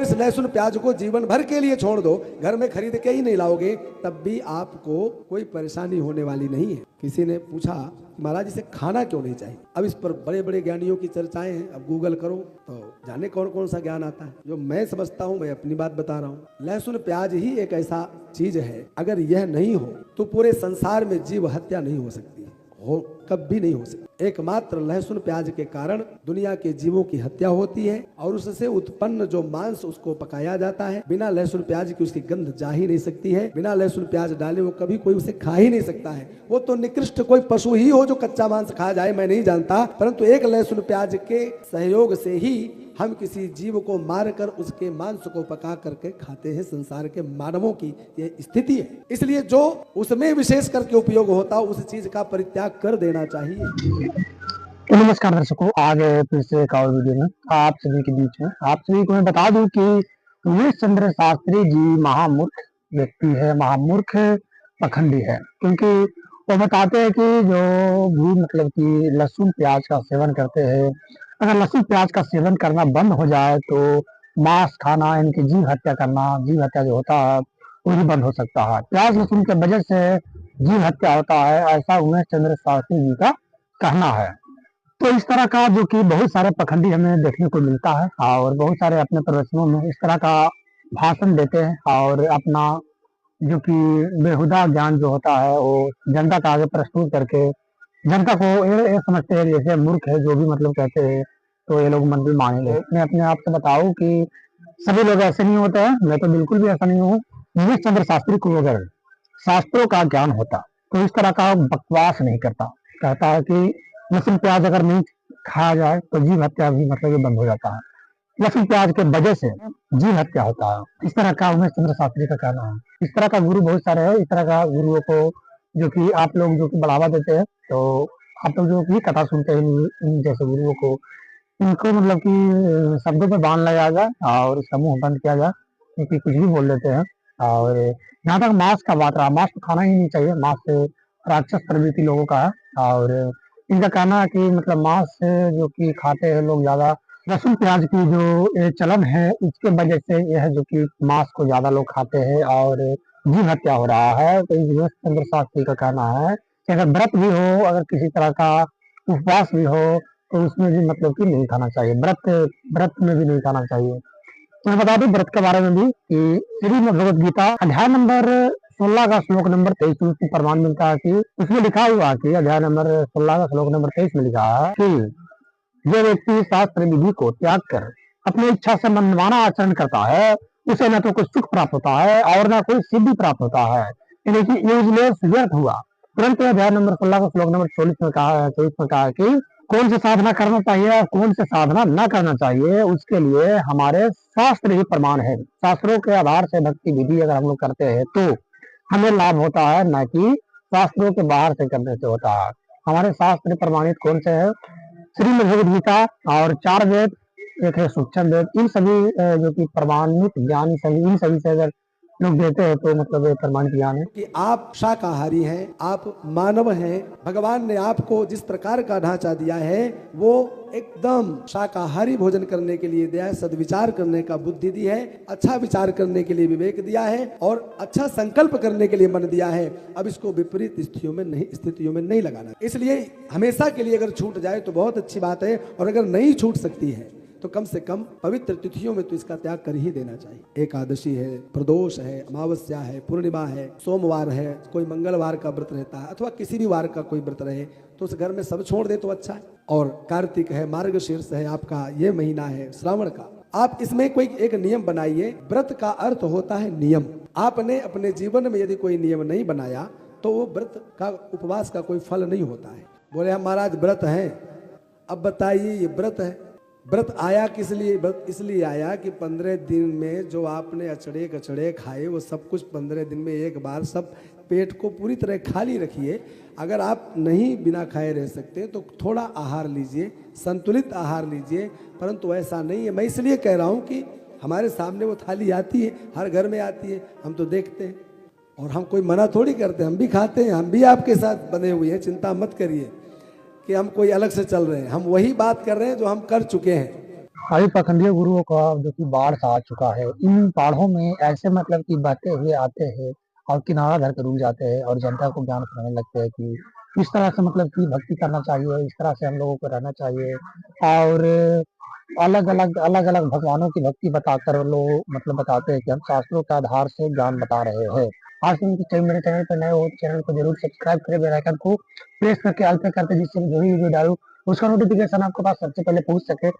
इस लहसुन प्याज को जीवन भर के लिए छोड़ दो, घर में खरीद के ही नहीं लाओगे, तब भी आपको कोई परेशानी होने वाली नहीं है। किसी ने पूछा महाराज इसे खाना क्यों नहीं चाहिए? अब इस पर बड़े बड़े ज्ञानियों की चर्चाएं हैं, अब गूगल करो तो जाने कौन कौन सा ज्ञान आता है। जो मैं समझता हूं, मैं अपनी बात बता रहा हूं। लहसुन प्याज ही एक ऐसा चीज है, अगर यह नहीं हो तो पूरे संसार में जीव हत्या नहीं हो सकती, हो कभी नहीं हो सकती। एकमात्र लहसुन प्याज के कारण दुनिया के जीवों की हत्या होती है और उससे उत्पन्न जो मांस उसको पकाया जाता है, बिना लहसुन प्याज की उसकी गंध जा ही नहीं सकती है। बिना लहसुन प्याज डाले वो कभी कोई उसे खा ही नहीं सकता है। वो तो निकृष्ट कोई पशु ही हो जो कच्चा मांस खा जाए, मैं नहीं जानता, परंतु एक लहसुन प्याज के सहयोग से ही हम किसी जीव को मारकर उसके मांस को पका करके खाते हैं। संसार के मानवों की यह स्थिति है। इसलिए जो उसमें विशेष करके उपयोग होता है उस चीज का परित्याग कर देना चाहिए। नमस्कार दर्शकों, आज फिर से एक और वीडियो में आप सभी के बीच में आप सभी को मैं बता दूं कि उमेश चंद्र शास्त्री जी महामूर्ख व्यक्ति है, महामूर्ख पखंडी है। क्योंकि वो बताते हैं कि जो भी मतलब कि लहसुन प्याज का सेवन करते हैं, अगर लहसुन प्याज का सेवन करना बंद हो जाए तो मांस खाना यानी कि जीव हत्या करना, जीव हत्या जो होता है वो भी बंद हो सकता है। प्याज लहसुन के वजह से जीव हत्या होता है, ऐसा उमेश चंद्र शास्त्री जी का कहना है। तो इस तरह का जो कि बहुत सारे पखंडी हमें देखने को मिलता है और बहुत सारे अपने प्रवचनों में इस तरह का भाषण देते हैं और अपना जो कि बेहुदा ज्ञान जो होता है वो जनता का आगे प्रस्तुत करके जनता को ये समझते हैं जैसे मूर्ख है, जो भी मतलब कहते हैं तो ये लोग मंदिर मानेंगे। मैं अपने आप से बताऊं कि सभी लोग ऐसे नहीं होते हैं, मैं तो बिल्कुल भी ऐसा नहीं हूँ। उमेश चंद्र शास्त्री को अगर शास्त्रों का ज्ञान होता तो इस तरह का बकवास नहीं करता। कहता है कि लहसुन प्याज अगर नहीं खाया जाए तो जीव हत्या भी मतलब बंद हो जाता है। लहसुन प्याज के वजह से जीव हत्या होता है, इस तरह का उमेश चंद्र शास्त्री का कहना है। इस तरह का गुरु बहुत सारे हैं। इस तरह का गुरुओं को जो कि आप लोग जो कि बढ़ावा देते हैं, तो आप लोग जो कि कथा सुनते हैं इन जैसे गुरुओं को, इनको मतलब कि शब्दों पे बांध लगाया जाए और इसका मुंह बंद किया जाए, क्योंकि कुछ भी बोल देते हैं। और जहाँ तक मांस का बात रहा, मांस तो खाना ही नहीं चाहिए, मांस से राक्षस प्रवृत्ति लोगों का है। और इनका कहना है कि मतलब मांस जो कि खाते हैं लोग ज्यादा, लहसुन प्याज की जो ये चलन है इसके वजह से यह जो कि मांस को ज्यादा लोग खाते हैं और जीव हत्या हो रहा है। तो उमेश चंद्र शास्त्री का कहना है कि अगर व्रत भी हो, अगर किसी तरह का उपवास भी हो तो उसमें भी मतलब कि नहीं खाना चाहिए, व्रत में भी नहीं खाना चाहिए। तो मैं बता दूं व्रत के बारे में भी कि श्रीमद् भगवद गीता अध्याय नंबर 16 का श्लोक नंबर 23 में प्रमाण मिलता है कि उसमें लिखा हुआ कि अध्याय नंबर 16 का श्लोक नंबर 23 में लिखा है कि जो व्यक्ति शास्त्र विधि को त्याग कर अपनी इच्छा से मनमाना आचरण करता है उसे न तो कोई सुख प्राप्त होता है और न कोई सिद्धि प्राप्त होता है, यानी कि यूजलेस व्यर्थ हुआ। तुरंत अध्याय नंबर 16 का श्लोक नंबर 24 में कहा है कि कौन से साधना करना चाहिए और कौन से साधना न करना चाहिए, उसके लिए हमारे शास्त्र ही प्रमाण है। शास्त्रों के आधार से भक्ति विधि अगर हम लोग करते हैं तो हमें लाभ होता है, न कि शास्त्रों के बाहर से करने से होता है। हमारे शास्त्र प्रमाणित कौन से है? श्रीमद् भगवद गीता और 4 वेद, एक है सूक्ष्म वेद। इन सभी जो कि प्रमाणित ज्ञान सभी, इन सभी से अगर लोग देते हैं तो मतलब ये प्रमाणित ज्ञान है कि आप शाकाहारी हैं, आप मानव हैं। भगवान ने आपको जिस प्रकार का ढांचा दिया है वो एकदम शाकाहारी भोजन करने के लिए दिया है, सद्विचार करने का बुद्धि दी है, अच्छा विचार करने के लिए विवेक दिया है और अच्छा संकल्प करने के लिए मन दिया है। अब इसको विपरीत स्थितियों में नहीं लगाना। इसलिए हमेशा के लिए अगर छूट जाए तो बहुत अच्छी बात है, और अगर नहीं छूट सकती है तो कम से कम पवित्र तिथियों में तो इसका त्याग कर ही देना चाहिए। एकादशी है, प्रदोष है, अमावस्या है, पूर्णिमा है, सोमवार है, कोई मंगलवार का व्रत रहता है अथवा किसी भी वार का कोई व्रत रहे तो उस घर में सब छोड़ दे तो अच्छा है। और कार्तिक है, मार्गशीर्ष है, आपका ये महीना है श्रावण का, आप इसमें कोई एक नियम बनाइए। व्रत का अर्थ होता है नियम। आपने अपने जीवन में यदि कोई नियम नहीं बनाया तो वो व्रत का, उपवास का कोई फल नहीं होता है। बोले हम महाराज व्रत है, अब बताइए ये व्रत है, व्रत आया किस लिए? व्रत इसलिए आया कि 15 दिन में जो आपने अचड़े कचड़े खाए वो सब कुछ 15 दिन में एक बार सब पेट को पूरी तरह खाली रखिए। अगर आप नहीं बिना खाए रह सकते तो थोड़ा आहार लीजिए, संतुलित आहार लीजिए, परंतु ऐसा नहीं है। मैं इसलिए कह रहा हूँ कि हमारे सामने वो थाली आती है, हर घर में आती है, हम तो देखते हैं और हम कोई मना थोड़ी करते हैं, हम भी खाते हैं, हम भी आपके साथ बने हुए हैं। चिंता मत करिए कि हम कोई अलग से चल रहे हैं, हम वही बात कर रहे हैं जो हम कर चुके हैं। अभी पखंडियों गुरुओं का जो कि बाढ़ सा आ चुका है, इन बाढ़ों में ऐसे मतलब कि बहते हुए आते हैं और किनारा धर के रुक जाते हैं और जनता को ज्ञान सुनाने लगते हैं कि इस तरह से मतलब कि भक्ति करना चाहिए, इस तरह से हम लोगों को रहना चाहिए। और अलग-अलग भगवानों की भक्ति बताकर वो लोग मतलब बताते हैं कि हम शास्त्रों के आधार से ज्ञान बता रहे हैं। आज तुम मेरे चैनल पर नए हो तो चैनल को जरूर सब्सक्राइब करें, बेल आइकन को प्रेस करके ऑल पे करते, जिससे मैं जो भी वीडियो डालूँ उसका नोटिफिकेशन आपके पास सबसे पहले पहुंच सके।